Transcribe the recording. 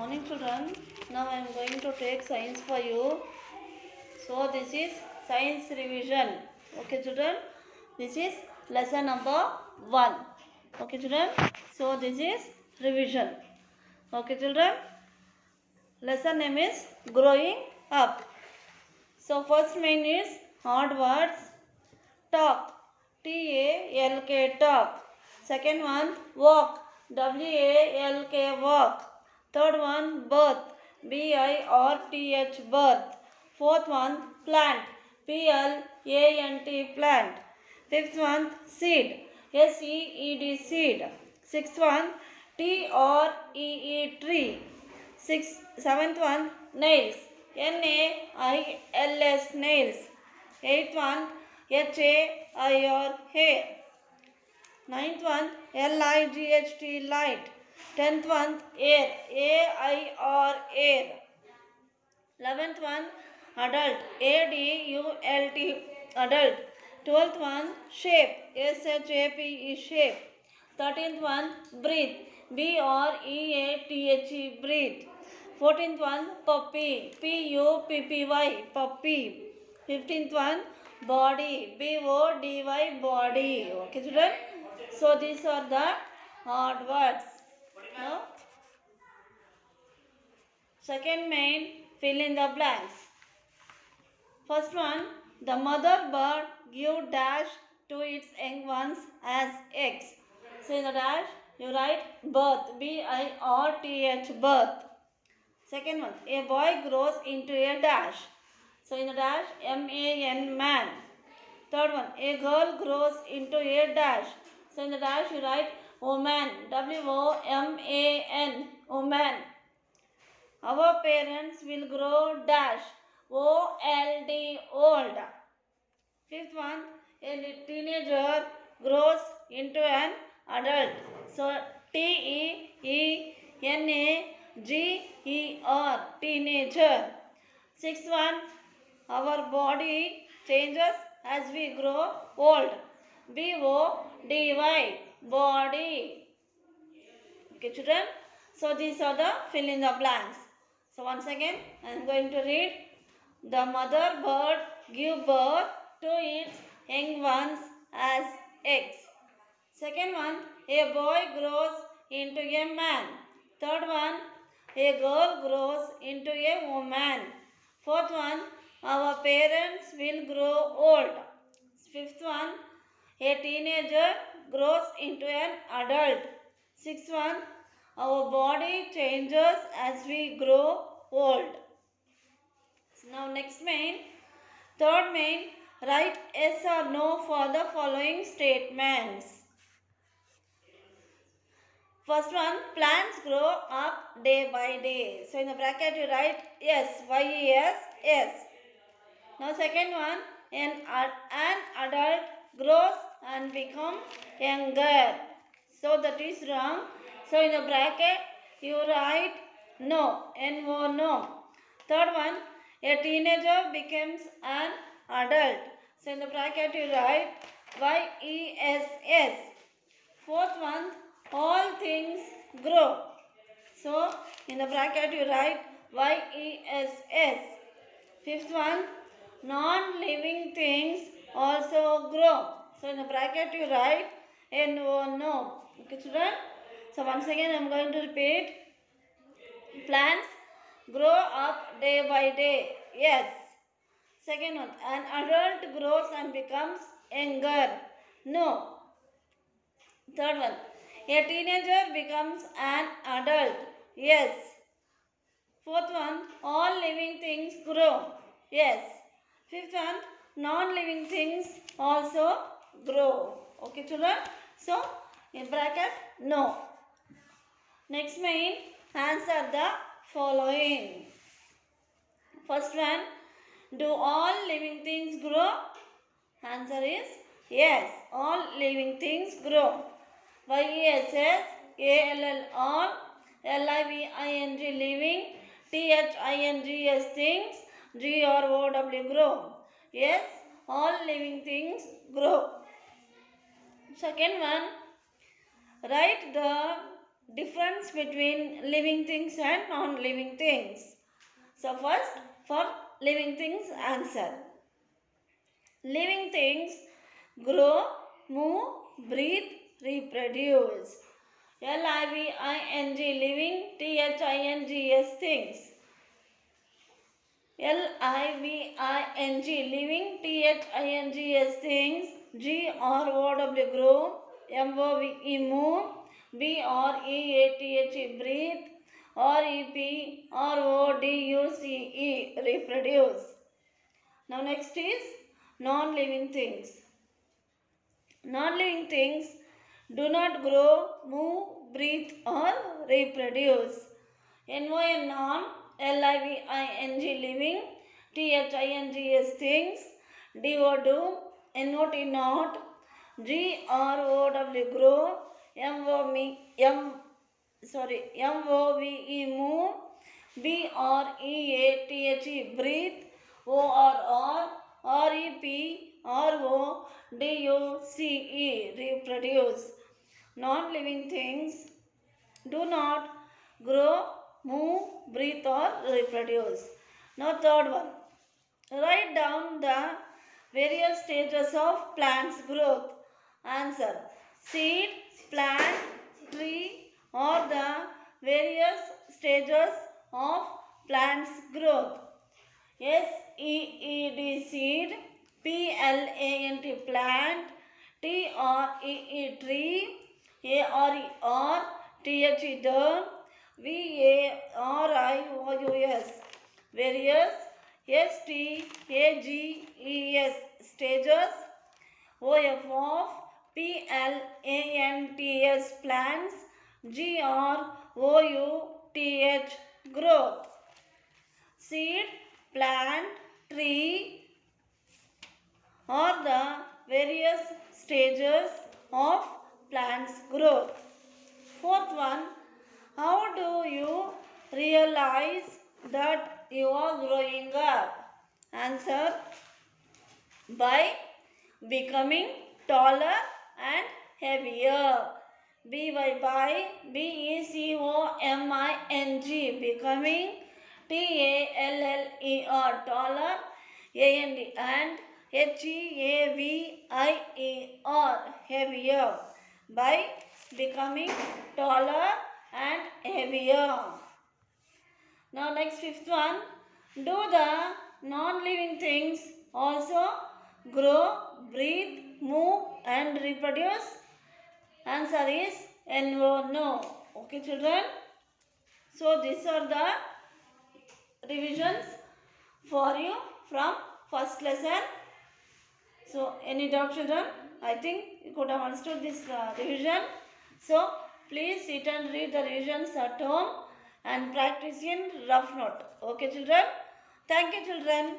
Morning children. Now I am going to take science for you. So this is science revision. Okay children. This is lesson number 1. Okay children. So this is revision. Okay children. Lesson name is growing up. So first main is hard words. Talk. T-A-L-K talk. Second one walk. W-A-L-K walk. Third one birth. B-I-R-T-H birth. Fourth one plant. P-L-A-N-T plant. Fifth one seed. S-E-E-D seed. Sixth one T-R-E-E tree. Seventh one nails. N-A-I-L-S nails. Eighth one H-A-I-R hair. Ninth one L-I-G-H-T light. 10th one air. A-I-R air. 11th one adult. A-D-U-L-T adult. 12th one shape. S-H-A-P-E shape. 13th one breathe. B-R-E-A-T-H-E breathe. 14th one puppy. P-U-P-P-Y puppy. 15th one body. B-O-D-Y body. Okay children. So these are the hard words. Now second main fill in the blanks. First one, the mother bird give dash to its young ones as eggs. So in the dash you write birth. B-I-R-T-H birth. Second one, a boy grows into a dash. So in the dash M-A-N man. Third one, a girl grows into a dash. So in the dash you write woman. W-O-M-A-N woman. Our parents will grow dash. O-L-D old. Fifth one, a teenager grows into an adult. So T-E-E-N-A-G-E-R teenager. Sixth one, our body changes as we grow old. B-O-D-Y body. Okay children. So these are the fill in the blanks. So once again I am going to read. The mother bird give birth to its young ones as eggs. Second one, a boy grows into a man. Third one, a girl grows into a woman. Fourth one, our parents will grow old. Fifth one, a teenager grows into an adult. Sixth one, our body changes as we grow old. So now next main, third main, write yes or no for the following statements. First one, plants grow up day by day. So in the bracket you write yes, Y-E-S, yes. Now second one, an adult grows and becomes younger. So that is wrong. So in the bracket you write no, N-O, no. Third one, a teenager becomes an adult. So in the bracket you write Y-E-S-S. Fourth one, all things grow. So in the bracket you write Y-E-S-S. Fifth one, non-living things also grow. So in the bracket you write N-O, no. Okay children. So once again I am going to repeat. Plants grow up day by day. Yes. Second one, an adult grows and becomes younger. No. Third one, a teenager becomes an adult. Yes. Fourth one, all living things grow. Yes. Fifth one, non-living things also grow. Okay children. So in bracket no. Next main, answer the following. First one, do all living things grow? Answer is yes, all living things grow. Y-E-S-S, A-L-L all, L-I-V-I-N-G living, T-H-I-N-G-S things, G-R-O-W grow. Yes, all living things grow. Second one, write the difference between living things and non-living things. So first, for living things answer. Living things grow, move, breathe, reproduce. Living, living, things, things. Living, living, things. Grow, move, move, breathe, reproduce, reproduce. Now next is non-living things. Non-living things do not grow, move, breathe or reproduce. N-O-N non, L-I-V-I-N-G living, T-H-I-N-G-S things, D-O do, N-O-T not, G-R-O-W grow, M-O-V-E move, B-R-E-A-T-H-E breathe, O-R-R, R-E-P-R-O-D-U-C-E reproduce. Non-living things do not grow, move, breathe or reproduce. Now third one. Write down the various stages of plants growth. Answer. Seed, plant, tree or the various stages of plants growth. S-E-E-D seed, P-L-A-N-T plant, T-R-E-E tree, A-R-E-R, T-H-E the, V-A-R-I-O-U-S various, S-T-A-G-E-S stages, O-F P-L-A-N-T-S plants, G-R-O-U-T-H growth. Seed, plant, tree are the various stages of plants growth. Fourth one, how do you realize that you are growing up? Answer, by becoming taller and heavier. By B-E-C-O-M-I-N-G becoming, T-A-L-L-E-R taller, and H-E-A-V-I-E-R heavier. By becoming taller and heavier. Now next fifth one, do the non-living things also grow, breathe, move and reproduce? Answer is no, no. Okay children. So these are the revisions for you from first lesson. So any doubt children? I think you could have understood this revision. So please sit and read the revisions at home and practice in rough note. Okay children? Thank you children.